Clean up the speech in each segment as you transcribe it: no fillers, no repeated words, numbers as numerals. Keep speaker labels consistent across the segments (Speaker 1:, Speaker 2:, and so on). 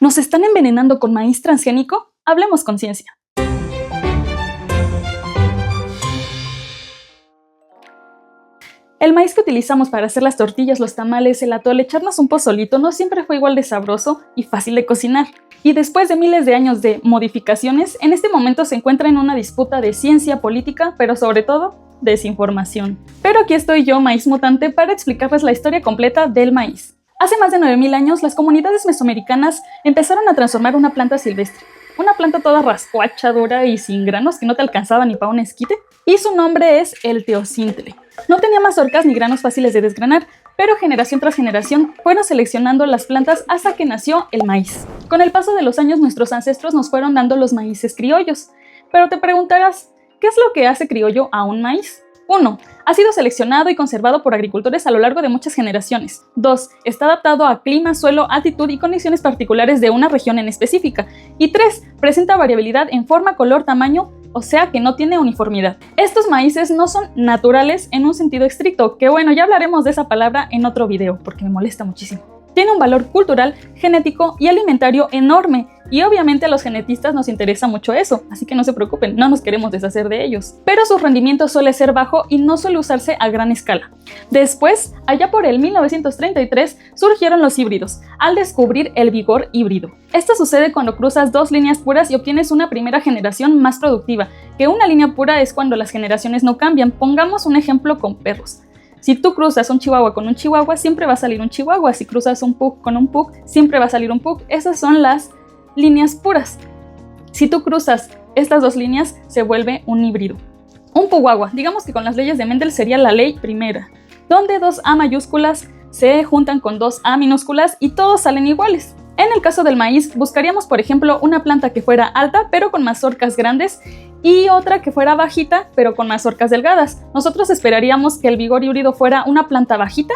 Speaker 1: ¿Nos están envenenando con maíz transgénico? Hablemos con ciencia. El maíz que utilizamos para hacer las tortillas, los tamales, el atole, echarnos un pozolito no siempre fue igual de sabroso y fácil de cocinar. Y después de miles de años de modificaciones, en este momento se encuentra en una disputa de ciencia, política, pero sobre todo, desinformación. Pero aquí estoy yo, Maíz Mutante, para explicarles la historia completa del maíz. Hace más de 9000 años, las comunidades mesoamericanas empezaron a transformar una planta silvestre. Una planta toda rascuacha, dura y sin granos que no te alcanzaba ni para un esquite. Y su nombre es el teocintle. No tenía mazorcas ni granos fáciles de desgranar, pero generación tras generación fueron seleccionando las plantas hasta que nació el maíz. Con el paso de los años, nuestros ancestros nos fueron dando los maíces criollos. Pero te preguntarás, ¿qué es lo que hace criollo a un maíz? 1. Ha sido seleccionado y conservado por agricultores a lo largo de muchas generaciones. 2. Está adaptado a clima, suelo, altitud y condiciones particulares de una región en específica. Y 3. Presenta variabilidad en forma, color, tamaño, o sea que no tiene uniformidad. Estos maíces no son naturales en un sentido estricto, que bueno, ya hablaremos de esa palabra en otro video, porque me molesta muchísimo. Tiene un valor cultural, genético y alimentario enorme, y obviamente a los genetistas nos interesa mucho eso, así que no se preocupen, no nos queremos deshacer de ellos. Pero su rendimiento suele ser bajo y no suele usarse a gran escala. Después, allá por el 1933, surgieron los híbridos, al descubrir el vigor híbrido. Esto sucede cuando cruzas dos líneas puras y obtienes una primera generación más productiva, que una línea pura es cuando las generaciones no cambian. Pongamos un ejemplo con perros. Si tú cruzas un chihuahua con un chihuahua, siempre va a salir un chihuahua. Si cruzas un pug con un pug, siempre va a salir un pug. Esas son las líneas puras. Si tú cruzas estas dos líneas, se vuelve un híbrido. Un puguagua, digamos que con las leyes de Mendel sería la ley primera, donde dos A mayúsculas se juntan con dos A minúsculas y todos salen iguales. En el caso del maíz, buscaríamos, por ejemplo, una planta que fuera alta, pero con mazorcas grandes, y otra que fuera bajita, pero con mazorcas delgadas. Nosotros esperaríamos que el vigor híbrido fuera una planta bajita,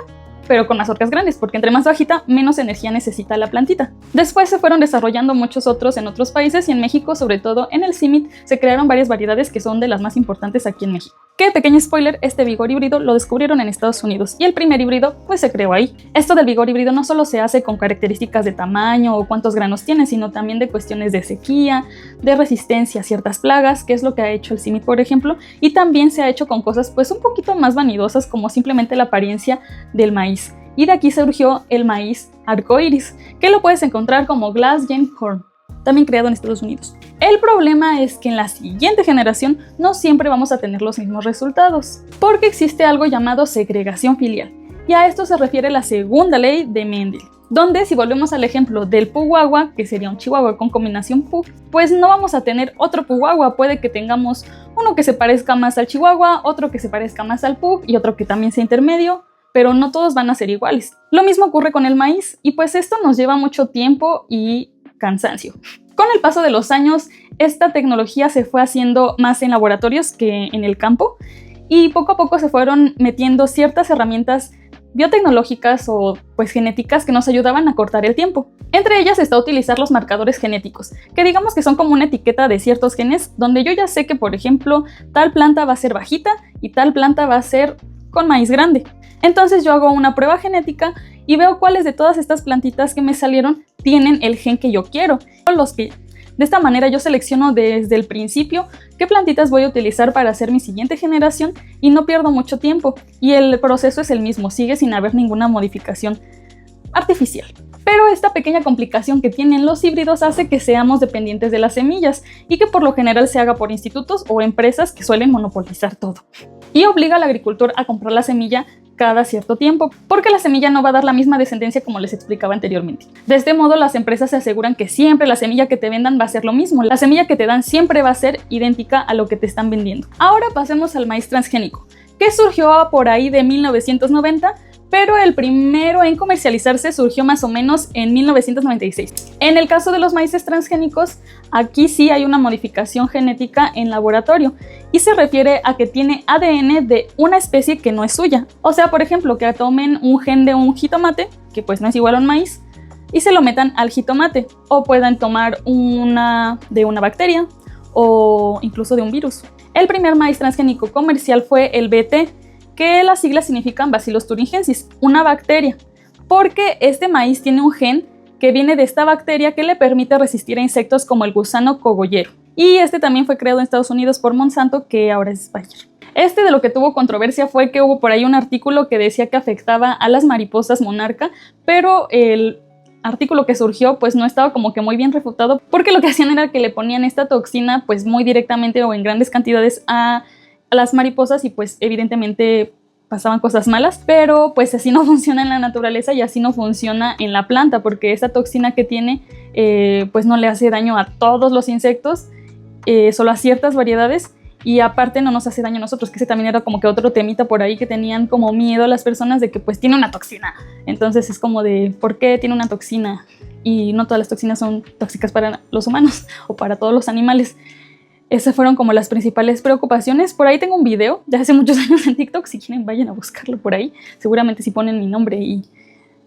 Speaker 1: pero con mazorcas grandes, porque entre más bajita, menos energía necesita la plantita. Después se fueron desarrollando muchos otros en otros países y en México, sobre todo en el CIMIT, se crearon varias variedades que son de las más importantes aquí en México. Que, pequeño spoiler, este vigor híbrido lo descubrieron en Estados Unidos y el primer híbrido pues se creó ahí. Esto del vigor híbrido no solo se hace con características de tamaño o cuántos granos tiene, sino también de cuestiones de sequía, de resistencia a ciertas plagas, que es lo que ha hecho el CIMIT, por ejemplo, y también se ha hecho con cosas pues un poquito más vanidosas como simplemente la apariencia del maíz. Y de aquí surgió el maíz arcoíris, que lo puedes encontrar como Glass Jane Corn, también creado en Estados Unidos. El problema es que en la siguiente generación no siempre vamos a tener los mismos resultados, porque existe algo llamado segregación filial, y a esto se refiere la segunda ley de Mendel, donde si volvemos al ejemplo del puguagua, que sería un chihuahua con combinación pug, pues no vamos a tener otro puguagua, puede que tengamos uno que se parezca más al chihuahua, otro que se parezca más al pug y otro que también sea intermedio, pero no todos van a ser iguales. Lo mismo ocurre con el maíz, y pues esto nos lleva mucho tiempo y cansancio. Con el paso de los años, esta tecnología se fue haciendo más en laboratorios que en el campo, y poco a poco se fueron metiendo ciertas herramientas biotecnológicas o pues genéticas que nos ayudaban a cortar el tiempo. Entre ellas está utilizar los marcadores genéticos, que digamos que son como una etiqueta de ciertos genes, donde yo ya sé que, por ejemplo, tal planta va a ser bajita y tal planta va a ser con maíz grande. Entonces yo hago una prueba genética y veo cuáles de todas estas plantitas que me salieron tienen el gen que yo quiero. De esta manera yo selecciono desde el principio qué plantitas voy a utilizar para hacer mi siguiente generación y no pierdo mucho tiempo. Y el proceso es el mismo, sigue sin haber ninguna modificación artificial. Pero esta pequeña complicación que tienen los híbridos hace que seamos dependientes de las semillas y que por lo general se haga por institutos o empresas que suelen monopolizar todo. Y obliga al agricultor a comprar la semilla cada cierto tiempo, porque la semilla no va a dar la misma descendencia como les explicaba anteriormente. De este modo, las empresas se aseguran que siempre la semilla que te vendan va a ser lo mismo. La semilla que te dan siempre va a ser idéntica a lo que te están vendiendo. Ahora pasemos al maíz transgénico, que surgió por ahí de 1990, pero el primero en comercializarse surgió más o menos en 1996. En el caso de los maíces transgénicos, aquí sí hay una modificación genética en laboratorio y se refiere a que tiene ADN de una especie que no es suya. O sea, por ejemplo, que tomen un gen de un jitomate, que pues no es igual a un maíz, y se lo metan al jitomate, o puedan tomar una de una bacteria o incluso de un virus. El primer maíz transgénico comercial fue el BT, que las siglas significan Bacillus thuringiensis, una bacteria, porque este maíz tiene un gen que viene de esta bacteria que le permite resistir a insectos como el gusano cogollero. Y este también fue creado en Estados Unidos por Monsanto, que ahora es Bayer. De lo que tuvo controversia fue que hubo por ahí un artículo que decía que afectaba a las mariposas monarca, pero el artículo que surgió pues no estaba como que muy bien refutado, porque lo que hacían era que le ponían esta toxina pues muy directamente o en grandes cantidades a las mariposas y pues evidentemente pasaban cosas malas, pero pues así no funciona en la naturaleza y así no funciona en la planta, porque esta toxina que tiene pues no le hace daño a todos los insectos, solo a ciertas variedades. Y aparte no nos hace daño a nosotros, que ese también era como que otro temita por ahí que tenían como miedo a las personas de que pues tiene una toxina. Entonces es como de, ¿por qué tiene una toxina? Y no todas las toxinas son tóxicas para los humanos o para todos los animales. Esas fueron como las principales preocupaciones. Por ahí tengo un video de hace muchos años en TikTok, si quieren vayan a buscarlo por ahí. Seguramente si ponen mi nombre y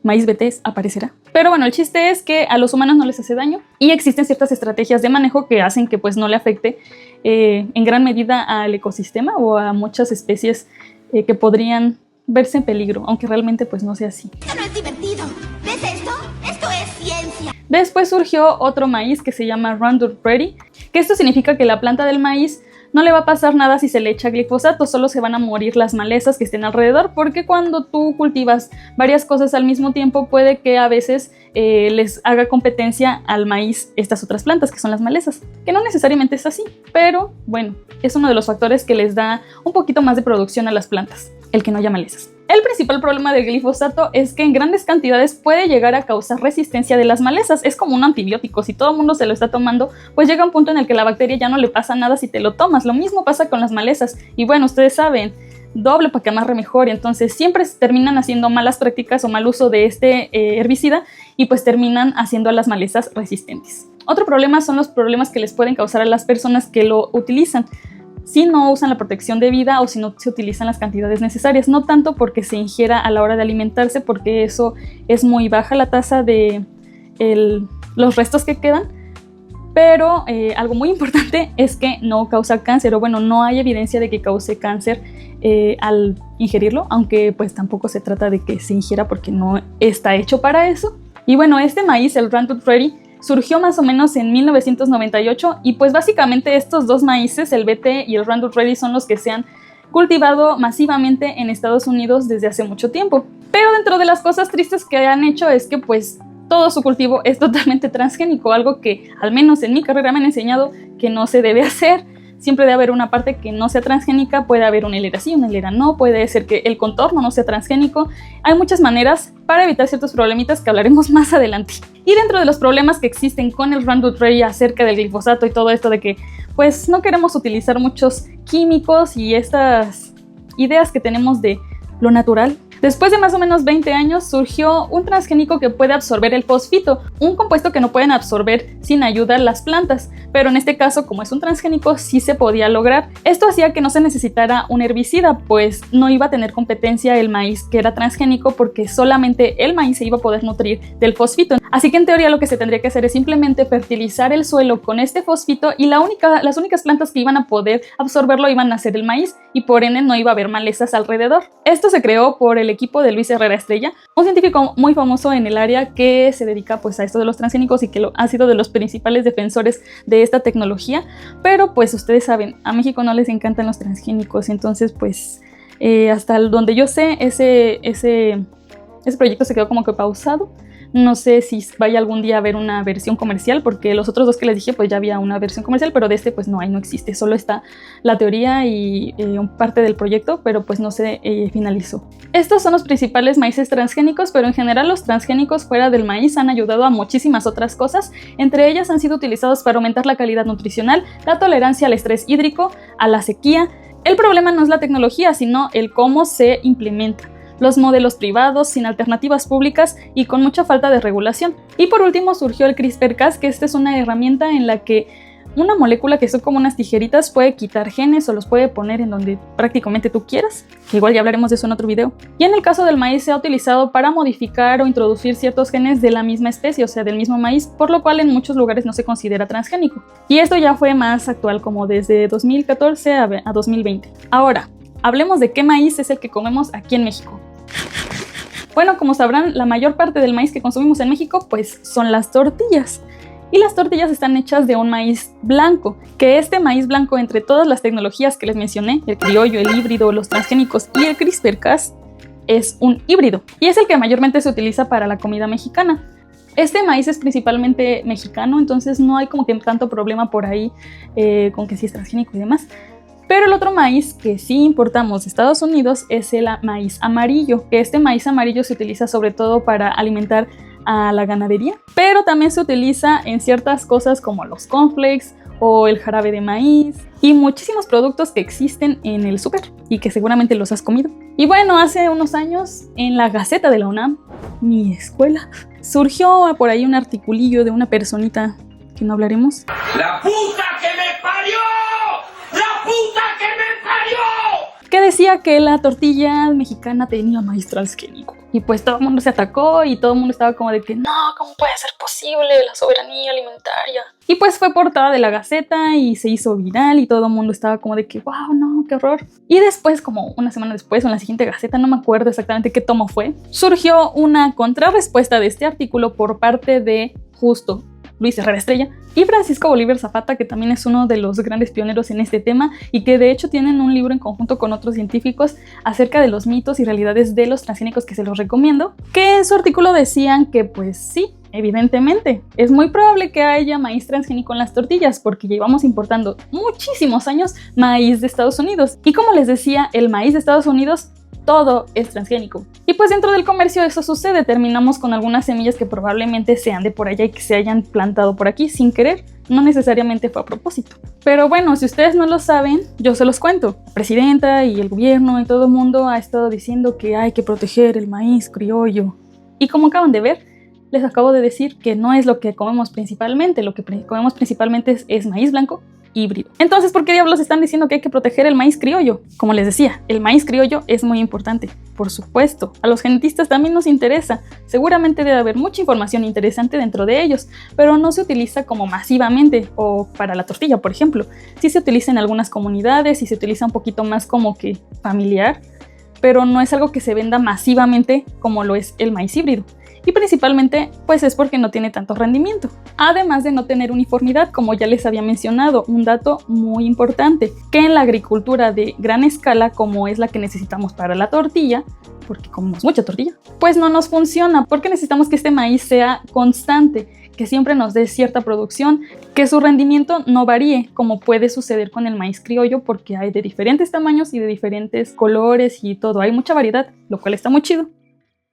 Speaker 1: Maíz BTS aparecerá. Pero bueno, el chiste es que a los humanos no les hace daño y existen ciertas estrategias de manejo que hacen que pues no le afecte en gran medida al ecosistema o a muchas especies que podrían verse en peligro, aunque realmente pues no sea así.
Speaker 2: Esto no es divertido. ¿Ves esto? Esto es ciencia.
Speaker 1: Después surgió otro maíz que se llama Roundup Ready, que esto significa que la planta del maíz no le va a pasar nada si se le echa glifosato, solo se van a morir las malezas que estén alrededor, porque cuando tú cultivas varias cosas al mismo tiempo puede que a veces les haga competencia al maíz estas otras plantas que son las malezas, que no necesariamente es así, pero bueno, es uno de los factores que les da un poquito más de producción a las plantas, el que no haya malezas. El principal problema del glifosato es que en grandes cantidades puede llegar a causar resistencia de las malezas. Es como un antibiótico, si todo el mundo se lo está tomando, pues llega un punto en el que la bacteria ya no le pasa nada si te lo tomas. Lo mismo pasa con las malezas. Y bueno, ustedes saben, doble para que amarre mejor. Entonces siempre terminan haciendo malas prácticas o mal uso de este herbicida y pues terminan haciendo a las malezas resistentes. Otro problema son los problemas que les pueden causar a las personas que lo utilizan si no usan la protección debida o si no se utilizan las cantidades necesarias, no tanto porque se ingiera a la hora de alimentarse, porque eso es muy baja la tasa de los restos que quedan, pero algo muy importante es que no causa cáncer, o bueno, no hay evidencia de que cause cáncer al ingerirlo, aunque pues tampoco se trata de que se ingiera porque no está hecho para eso. Y bueno, este maíz, el Roundup Ready, surgió más o menos en 1998 y pues básicamente estos dos maíces, el BT y el Roundup Ready, son los que se han cultivado masivamente en Estados Unidos desde hace mucho tiempo. Pero dentro de las cosas tristes que han hecho es que pues todo su cultivo es totalmente transgénico, algo que al menos en mi carrera me han enseñado que no se debe hacer. Siempre debe haber una parte que no sea transgénica, puede haber una hilera sí, una hilera no, puede ser que el contorno no sea transgénico. Hay muchas maneras para evitar ciertos problemitas que hablaremos más adelante. Y dentro de los problemas que existen con el Roundup Ready acerca del glifosato y todo esto de que pues no queremos utilizar muchos químicos y estas ideas que tenemos de lo natural, después de más o menos 20 años surgió un transgénico que puede absorber el fosfito, un compuesto que no pueden absorber sin ayuda las plantas, pero en este caso, como es un transgénico, sí se podía lograr. Esto hacía que no se necesitara un herbicida, pues no iba a tener competencia el maíz que era transgénico, porque solamente el maíz se iba a poder nutrir del fosfito. Así que en teoría lo que se tendría que hacer es simplemente fertilizar el suelo con este fosfito y las únicas plantas que iban a poder absorberlo iban a ser el maíz y por ende no iba a haber malezas alrededor. Esto se creó por el equipo de Luis Herrera Estrella, un científico muy famoso en el área que se dedica pues a esto de los transgénicos y que ha sido de los principales defensores de esta tecnología, pero pues ustedes saben, a México no les encantan los transgénicos, entonces pues hasta donde yo sé ese proyecto se quedó como que pausado. No sé si vaya algún día a haber una versión comercial, porque los otros dos que les dije pues ya había una versión comercial, pero de este pues no existe, solo está la teoría y parte del proyecto, pero pues no se finalizó. Estos son los principales maíces transgénicos, pero en general los transgénicos fuera del maíz han ayudado a muchísimas otras cosas. Entre ellas han sido utilizados para aumentar la calidad nutricional, la tolerancia al estrés hídrico, a la sequía. El problema no es la tecnología, sino el cómo se implementa, los modelos privados, sin alternativas públicas y con mucha falta de regulación. Y por último surgió el CRISPR-Cas, que esta es una herramienta en la que una molécula que son como unas tijeritas puede quitar genes o los puede poner en donde prácticamente tú quieras, que igual ya hablaremos de eso en otro video. Y en el caso del maíz se ha utilizado para modificar o introducir ciertos genes de la misma especie, o sea del mismo maíz, por lo cual en muchos lugares no se considera transgénico. Y esto ya fue más actual, como desde 2014 a 2020. Ahora, hablemos de qué maíz es el que comemos aquí en México. Bueno, como sabrán, la mayor parte del maíz que consumimos en México pues son las tortillas. Y las tortillas están hechas de un maíz blanco, que este maíz blanco, entre todas las tecnologías que les mencioné, el criollo, el híbrido, los transgénicos y el CRISPR-Cas, es un híbrido y es el que mayormente se utiliza para la comida mexicana. Este maíz es principalmente mexicano, entonces no hay como que tanto problema por ahí con que sí es transgénico y demás. Pero el otro maíz que sí importamos de Estados Unidos es el maíz amarillo, que este maíz amarillo se utiliza sobre todo para alimentar a la ganadería, pero también se utiliza en ciertas cosas como los cornflakes o el jarabe de maíz y muchísimos productos que existen en el súper y que seguramente los has comido. Y bueno, hace unos años en la Gaceta de la UNAM, mi escuela, surgió por ahí un articulillo de una personita que no hablaremos.
Speaker 3: ¡La puta que me parió! ¡La puta que me parió!
Speaker 1: Que decía que la tortilla mexicana tenía maíz transgénico. Y pues todo el mundo se atacó y todo el mundo estaba como de que no, ¿cómo puede ser posible la soberanía alimentaria? Y pues fue portada de la Gaceta y se hizo viral y todo el mundo estaba como de que wow, no, qué horror. Y después, como una semana después, o en la siguiente Gaceta, no me acuerdo exactamente qué tomo fue, surgió una contrarrespuesta de este artículo por parte de justo Luis Herrera Estrella y Francisco Bolívar Zapata, que también es uno de los grandes pioneros en este tema y que de hecho tienen un libro en conjunto con otros científicos acerca de los mitos y realidades de los transgénicos, que se los recomiendo, que en su artículo decían que pues sí, evidentemente, es muy probable que haya maíz transgénico en las tortillas porque llevamos importando muchísimos años maíz de Estados Unidos y como les decía, el maíz de Estados Unidos todo es transgénico. Y pues dentro del comercio eso sucede, terminamos con algunas semillas que probablemente sean de por allá y que se hayan plantado por aquí sin querer, no necesariamente fue a propósito. Pero bueno, si ustedes no lo saben, yo se los cuento. La presidenta y el gobierno y todo el mundo ha estado diciendo que hay que proteger el maíz criollo. Y como acaban de ver, les acabo de decir que no es lo que comemos principalmente, lo que comemos principalmente es maíz blanco híbrido. Entonces, ¿por qué diablos están diciendo que hay que proteger el maíz criollo? Como les decía, el maíz criollo es muy importante, por supuesto. A los genetistas también nos interesa. Seguramente debe haber mucha información interesante dentro de ellos, pero no se utiliza como masivamente, o para la tortilla, por ejemplo. Sí se utiliza en algunas comunidades y se utiliza un poquito más como que familiar, pero no es algo que se venda masivamente como lo es el maíz híbrido. Y principalmente pues es porque no tiene tanto rendimiento, además de no tener uniformidad, como ya les había mencionado, un dato muy importante, que en la agricultura de gran escala, como es la que necesitamos para la tortilla, porque comemos mucha tortilla, pues no nos funciona, porque necesitamos que este maíz sea constante, que siempre nos dé cierta producción, que su rendimiento no varíe, como puede suceder con el maíz criollo, porque hay de diferentes tamaños y de diferentes colores y todo, hay mucha variedad, lo cual está muy chido.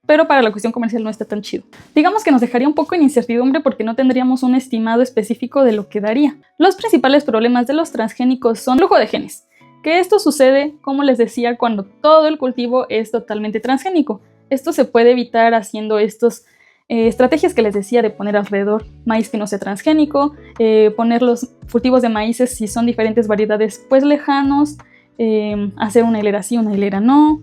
Speaker 1: Pero para la cuestión comercial no está tan chido. Digamos que nos dejaría un poco en incertidumbre porque no tendríamos un estimado específico de lo que daría. Los principales problemas de los transgénicos son flujo de genes, que esto sucede, como les decía, cuando todo el cultivo es totalmente transgénico. Esto se puede evitar haciendo estas estrategias que les decía de poner alrededor maíz que no sea transgénico, poner los cultivos de maíces si son diferentes variedades pues lejanos, hacer una hilera sí, una hilera no,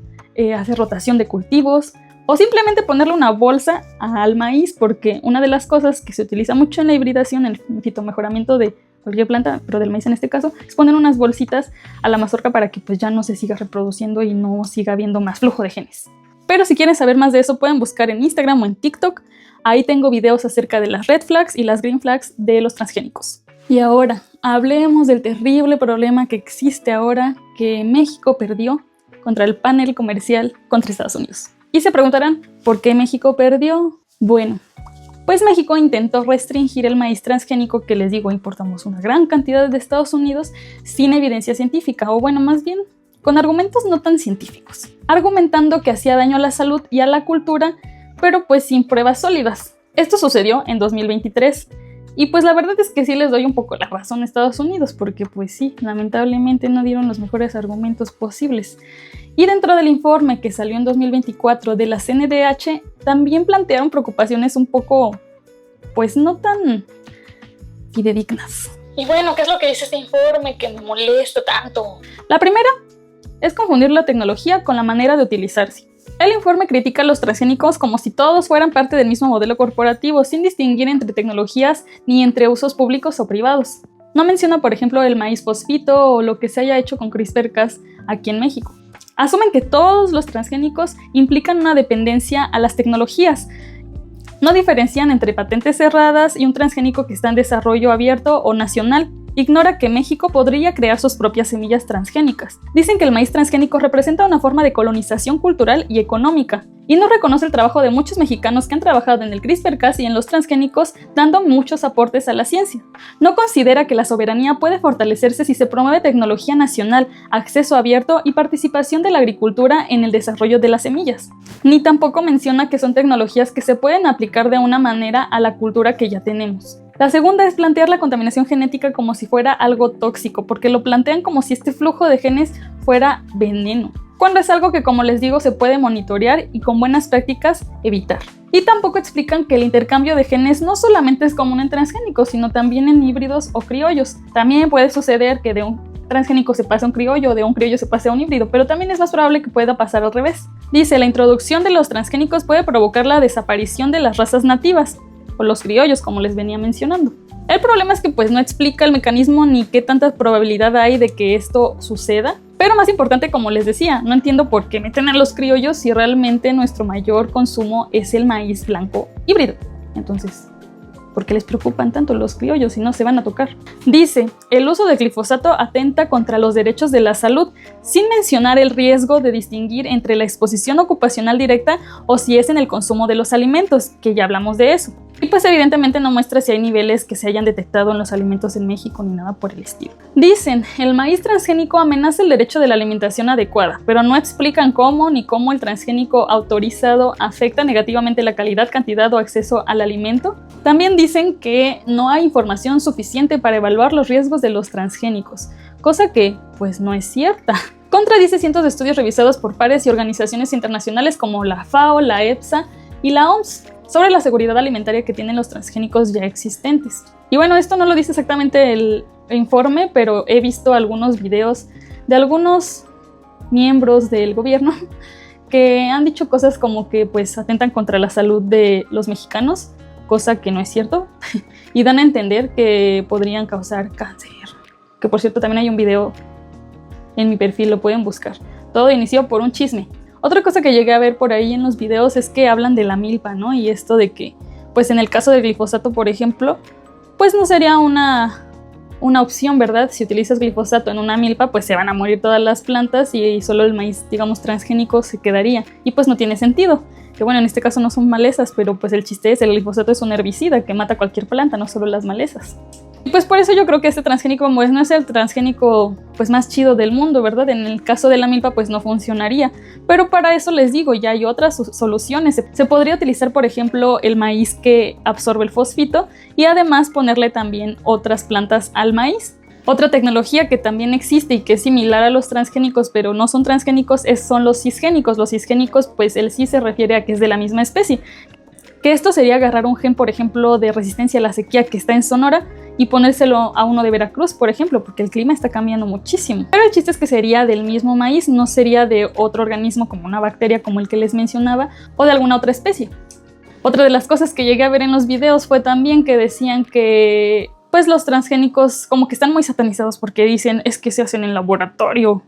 Speaker 1: hacer rotación de cultivos, o simplemente ponerle una bolsa al maíz, porque una de las cosas que se utiliza mucho en la hibridación, en el fitomejoramiento de cualquier planta, pero del maíz en este caso, es poner unas bolsitas a la mazorca para que pues ya no se siga reproduciendo y no siga habiendo más flujo de genes. Pero si quieren saber más de eso pueden buscar en Instagram o en TikTok, ahí tengo videos acerca de las red flags y las green flags de los transgénicos. Y ahora, hablemos del terrible problema que existe ahora que México perdió contra el panel comercial contra Estados Unidos. Y se preguntarán, ¿por qué México perdió? Bueno, pues México intentó restringir el maíz transgénico que les digo, importamos una gran cantidad de Estados Unidos sin evidencia científica, o bueno, más bien, con argumentos no tan científicos, argumentando que hacía daño a la salud y a la cultura, pero pues sin pruebas sólidas. Esto sucedió en 2023. Y pues la verdad es que sí les doy un poco la razón a Estados Unidos, porque pues sí, lamentablemente no dieron los mejores argumentos posibles. Y dentro del informe que salió en 2024 de la CNDH, también plantearon preocupaciones un poco, pues no tan fidedignas. Y bueno, ¿qué es lo que dice este informe que me molesta tanto? La primera es confundir la tecnología con la manera de utilizarse. El informe critica a los transgénicos como si todos fueran parte del mismo modelo corporativo, sin distinguir entre tecnologías ni entre usos públicos o privados. No menciona, por ejemplo, el maíz fosfito o lo que se haya hecho con CRISPR-Cas aquí en México. Asumen que todos los transgénicos implican una dependencia a las tecnologías. No diferencian entre patentes cerradas y un transgénico que está en desarrollo abierto o nacional. Ignora que México podría crear sus propias semillas transgénicas. Dicen que el maíz transgénico representa una forma de colonización cultural y económica. Y no reconoce el trabajo de muchos mexicanos que han trabajado en el CRISPR-Cas y en los transgénicos, dando muchos aportes a la ciencia. No considera que la soberanía puede fortalecerse si se promueve tecnología nacional, acceso abierto y participación de la agricultura en el desarrollo de las semillas. Ni tampoco menciona que son tecnologías que se pueden aplicar de una manera a la cultura que ya tenemos. La segunda es plantear la contaminación genética como si fuera algo tóxico, porque lo plantean como si este flujo de genes fuera veneno, cuando es algo que, como les digo, se puede monitorear y con buenas prácticas evitar. Y tampoco explican que el intercambio de genes no solamente es común en transgénicos, sino también en híbridos o criollos. También puede suceder que de un transgénico se pase a un criollo o de un criollo se pase a un híbrido, pero también es más probable que pueda pasar al revés. Dice, la introducción de los transgénicos puede provocar la desaparición de las razas nativas, o los criollos, como les venía mencionando. El problema es que pues no explica el mecanismo ni qué tanta probabilidad hay de que esto suceda. Pero más importante, como les decía, no entiendo por qué meten a los criollos si realmente nuestro mayor consumo es el maíz blanco híbrido. Entonces, ¿por qué les preocupan tanto los criollos si no se van a tocar? Dice, el uso de glifosato atenta contra los derechos de la salud, sin mencionar el riesgo de distinguir entre la exposición ocupacional directa o si es en el consumo de los alimentos, que ya hablamos de eso. Y pues evidentemente no muestra si hay niveles que se hayan detectado en los alimentos en México ni nada por el estilo. Dicen, el maíz transgénico amenaza el derecho de la alimentación adecuada, pero no explican cómo ni cómo el transgénico autorizado afecta negativamente la calidad, cantidad o acceso al alimento. También dicen que no hay información suficiente para evaluar los riesgos de los transgénicos, cosa que pues no es cierta. Contradice cientos de estudios revisados por pares y organizaciones internacionales como la FAO, la EFSA y la OMS, sobre la seguridad alimentaria que tienen los transgénicos ya existentes. Y bueno, esto no lo dice exactamente el informe, pero he visto algunos videos de algunos miembros del gobierno que han dicho cosas como que pues atentan contra la salud de los mexicanos, cosa que no es cierto, y dan a entender que podrían causar cáncer. Que por cierto también hay un video en mi perfil, lo pueden buscar. Todo inició por un chisme. Otra cosa que llegué a ver por ahí en los videos es que hablan de la milpa, ¿no? Y esto de que, pues en el caso del glifosato, por ejemplo, pues no sería una opción, ¿verdad? Si utilizas glifosato en una milpa, pues se van a morir todas las plantas y solo el maíz, digamos, transgénico se quedaría. Y pues no tiene sentido. Que bueno, en este caso no son malezas, pero pues el chiste es, el glifosato es un herbicida que mata cualquier planta, no solo las malezas. Y pues por eso yo creo que este transgénico pues no es el transgénico pues más chido del mundo, ¿verdad? En el caso de la milpa pues no funcionaría, pero para eso les digo, ya hay otras soluciones. Se podría utilizar, por ejemplo, el maíz que absorbe el fosfito y además ponerle también otras plantas al maíz. Otra tecnología que también existe y que es similar a los transgénicos, pero no son transgénicos, son los cisgénicos. Los cisgénicos, pues el cis se refiere a que es de la misma especie. Que esto sería agarrar un gen, por ejemplo, de resistencia a la sequía que está en Sonora y ponérselo a uno de Veracruz, por ejemplo, porque el clima está cambiando muchísimo. Pero el chiste es que sería del mismo maíz, no sería de otro organismo como una bacteria como el que les mencionaba o de alguna otra especie. Otra de las cosas que llegué a ver en los videos fue también que decían que pues los transgénicos como que están muy satanizados porque dicen es que se hacen en laboratorio.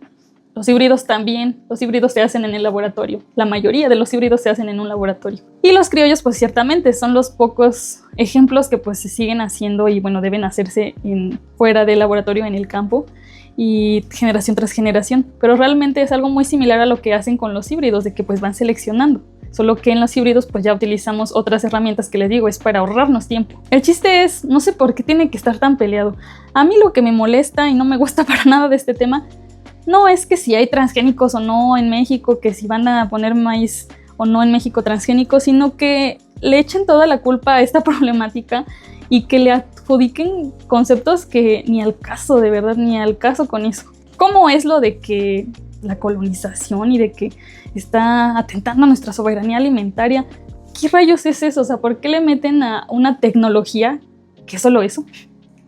Speaker 1: Los híbridos también, los híbridos se hacen en el laboratorio. La mayoría de los híbridos se hacen en un laboratorio. Y los criollos pues ciertamente son los pocos ejemplos que pues se siguen haciendo y bueno, deben hacerse fuera del laboratorio, en el campo y generación tras generación. Pero realmente es algo muy similar a lo que hacen con los híbridos, de que pues van seleccionando. Solo que en los híbridos pues ya utilizamos otras herramientas que les digo, es para ahorrarnos tiempo. El chiste es, no sé por qué tiene que estar tan peleado. A mí lo que me molesta y no me gusta para nada de este tema no es que si hay transgénicos o no en México, que si van a poner maíz o no en México transgénico, sino que le echen toda la culpa a esta problemática y que le adjudiquen conceptos que ni al caso, de verdad, ni al caso con eso. ¿Cómo es lo de que la colonización y de que está atentando a nuestra soberanía alimentaria? ¿Qué rayos es eso? O sea, ¿por qué le meten a una tecnología que es solo eso?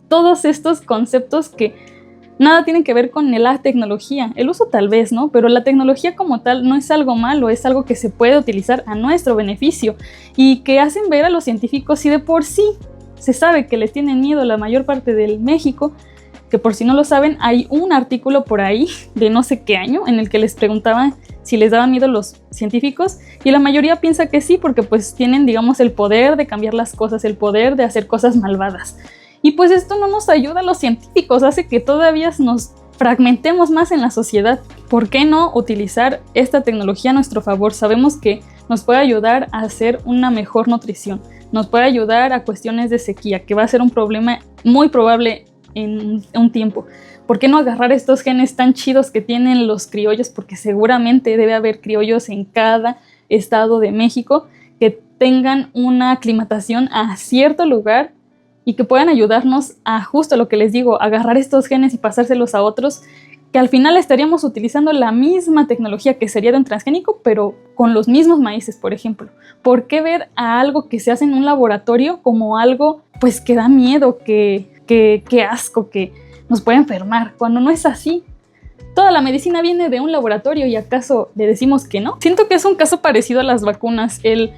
Speaker 1: Todos estos conceptos que nada tienen que ver con la tecnología. El uso tal vez, ¿no? Pero la tecnología como tal no es algo malo, es algo que se puede utilizar a nuestro beneficio y que hacen ver a los científicos, si de por sí se sabe que les tienen miedo la mayor parte del México, que por si no lo saben, hay un artículo por ahí de no sé qué año en el que les preguntaban si les daban miedo los científicos, y la mayoría piensa que sí, porque pues tienen, digamos, el poder de cambiar las cosas, el poder de hacer cosas malvadas. Y pues esto no nos ayuda a los científicos, hace que todavía nos fragmentemos más en la sociedad. ¿Por qué no utilizar esta tecnología a nuestro favor? Sabemos que nos puede ayudar a hacer una mejor nutrición, nos puede ayudar a cuestiones de sequía, que va a ser un problema muy probable en un tiempo. ¿Por qué no agarrar estos genes tan chidos que tienen los criollos? Porque seguramente debe haber criollos en cada estado de México que tengan una aclimatación a cierto lugar y que puedan ayudarnos a, justo lo que les digo, agarrar estos genes y pasárselos a otros, que al final estaríamos utilizando la misma tecnología que sería de un transgénico, pero con los mismos maíces, por ejemplo. ¿Por qué ver a algo que se hace en un laboratorio como algo pues que da miedo, que asco, que nos puede enfermar, cuando no es así? Toda la medicina viene de un laboratorio, ¿y acaso le decimos que no? Siento que es un caso parecido a las vacunas, el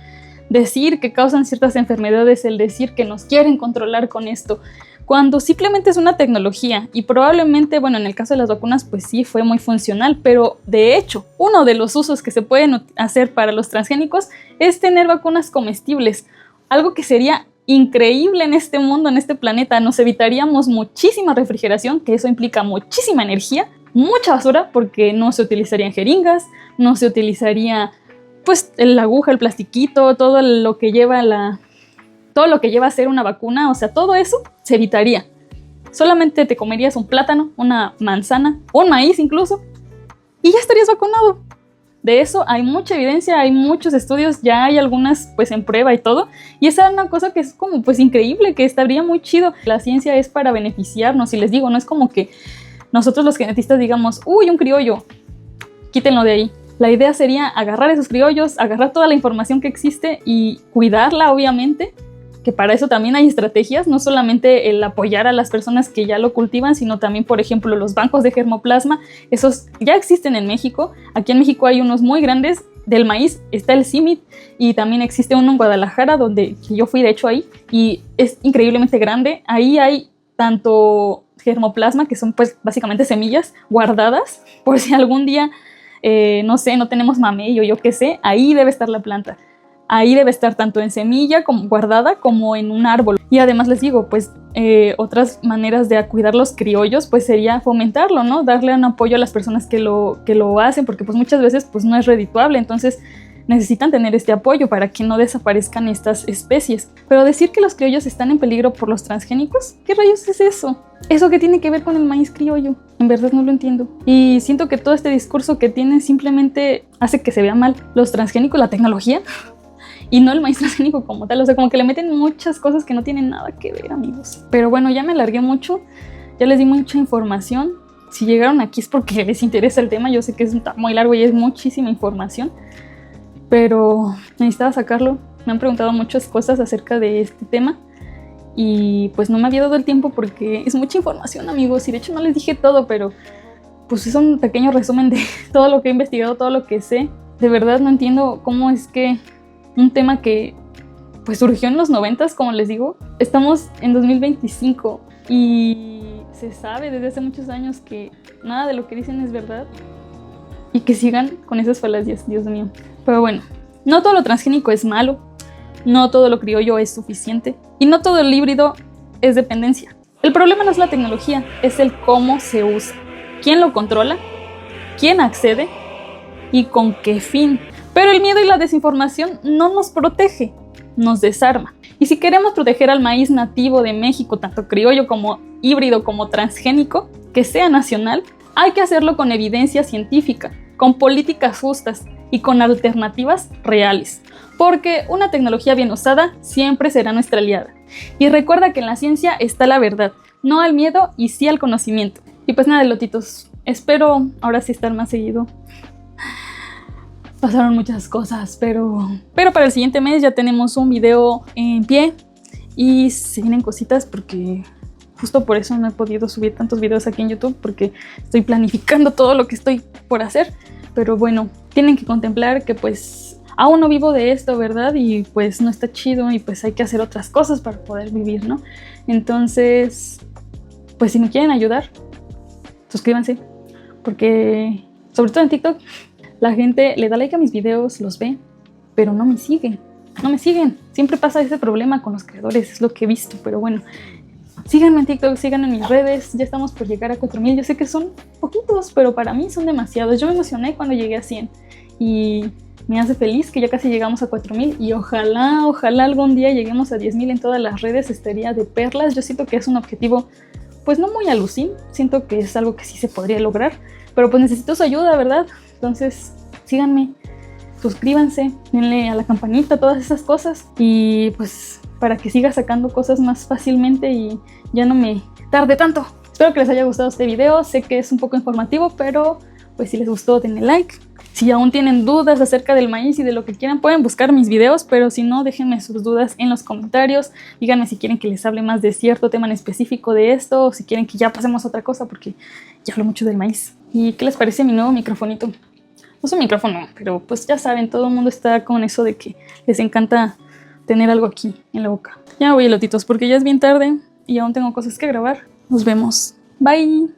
Speaker 1: decir que causan ciertas enfermedades, el decir que nos quieren controlar con esto, cuando simplemente es una tecnología. Y probablemente, bueno, en el caso de las vacunas pues sí fue muy funcional, pero de hecho uno de los usos que se pueden hacer para los transgénicos es tener vacunas comestibles, algo que sería increíble en este mundo, en este planeta. Nos evitaríamos muchísima refrigeración, que eso implica muchísima energía, mucha basura, porque no se utilizarían jeringas, no se utilizaría pues la aguja, el plastiquito, todo lo que lleva a hacer una vacuna, o sea, todo eso se evitaría. Solamente te comerías un plátano, una manzana, un maíz incluso, y ya estarías vacunado. De eso hay mucha evidencia, hay muchos estudios, ya hay algunas pues en prueba y todo, y esa es una cosa que es como pues increíble, que estaría muy chido. La ciencia es para beneficiarnos, y les digo, no es como que nosotros los genetistas digamos, uy, un criollo, quítenlo de ahí. La idea sería agarrar esos criollos, agarrar toda la información que existe y cuidarla, obviamente, que para eso también hay estrategias, no solamente el apoyar a las personas que ya lo cultivan, sino también, por ejemplo, los bancos de germoplasma. Esos ya existen en México. Aquí en México hay unos muy grandes. Del maíz está el CIMMYT, y también existe uno en Guadalajara, donde yo fui de hecho ahí, y es increíblemente grande. Ahí hay tanto germoplasma, que son pues básicamente semillas guardadas, por si algún día no sé, no tenemos mamey o yo qué sé, ahí debe estar la planta. Ahí debe estar tanto en semilla como guardada como en un árbol. Y además les digo, pues otras maneras de cuidar los criollos pues sería fomentarlo, ¿no? Darle un apoyo a las personas que lo hacen, porque pues muchas veces pues no es redituable, entonces necesitan tener este apoyo para que no desaparezcan estas especies. Pero decir que los criollos están en peligro por los transgénicos, ¿qué rayos es eso? ¿Eso qué tiene que ver con el maíz criollo? En verdad no lo entiendo. Y siento que todo este discurso que tienen simplemente hace que se vea mal los transgénicos, la tecnología, y no el maíz transgénico como tal. O sea, como que le meten muchas cosas que no tienen nada que ver, amigos. Pero bueno, ya me alargué mucho, ya les di mucha información. Si llegaron aquí es porque les interesa el tema. Yo sé que es muy largo y es muchísima información, pero necesitaba sacarlo. Me han preguntado muchas cosas acerca de este tema y pues no me había dado el tiempo porque es mucha información, amigos, y de hecho no les dije todo, pero pues es un pequeño resumen de todo lo que he investigado, todo lo que sé. De verdad no entiendo cómo es que un tema que pues surgió en los 90s, como les digo, estamos en 2025 y se sabe desde hace muchos años que nada de lo que dicen es verdad, y que sigan con esas falacias, Dios mío. Pero bueno, no todo lo transgénico es malo, no todo lo criollo es suficiente, y no todo el híbrido es dependencia. El problema no es la tecnología, es el cómo se usa, quién lo controla, quién accede y con qué fin. Pero el miedo y la desinformación no nos protege, nos desarma. Y si queremos proteger al maíz nativo de México, tanto criollo como híbrido como transgénico, que sea nacional, hay que hacerlo con evidencia científica, con políticas justas y con alternativas reales. Porque una tecnología bien usada siempre será nuestra aliada. Y recuerda que en la ciencia está la verdad, no al miedo y sí al conocimiento. Y pues nada, lotitos, espero ahora sí estar más seguido. Pasaron muchas cosas, pero para el siguiente mes ya tenemos un video en pie y se vienen cositas, porque justo por eso no he podido subir tantos videos aquí en YouTube, porque estoy planificando todo lo que estoy por hacer. Pero bueno, tienen que contemplar que pues aún no vivo de esto, ¿verdad? Y pues no está chido y pues hay que hacer otras cosas para poder vivir, ¿no? Entonces, pues si me quieren ayudar, suscríbanse, porque sobre todo en TikTok la gente le da like a mis videos, los ve, pero no me siguen. Siempre pasa ese problema con los creadores, es lo que he visto, pero bueno. Síganme en TikTok, síganme en mis redes, ya estamos por llegar a 4000. Yo sé que son poquitos, pero para mí son demasiados. Yo me emocioné cuando llegué a 100 y me hace feliz que ya casi llegamos a 4000 y ojalá algún día lleguemos a 10000 en todas las redes, estaría de perlas. Yo siento que es un objetivo pues no muy alucin, siento que es algo que sí se podría lograr, pero pues necesito su ayuda, ¿verdad? Entonces síganme, suscríbanse, denle a la campanita, todas esas cosas y pues para que siga sacando cosas más fácilmente y ya no me tarde tanto. Espero que les haya gustado este video, sé que es un poco informativo, pero pues si les gustó denle like. Si aún tienen dudas acerca del maíz y de lo que quieran, pueden buscar mis videos, pero si no, déjenme sus dudas en los comentarios. Díganme si quieren que les hable más de cierto tema en específico de esto, o si quieren que ya pasemos a otra cosa, porque ya hablo mucho del maíz. ¿Y qué les parece mi nuevo microfonito? No es un micrófono, pero pues ya saben, todo el mundo está con eso de que les encanta tener algo aquí en la boca. Ya me voy, elotitos, porque ya es bien tarde y aún tengo cosas que grabar. Nos vemos. Bye.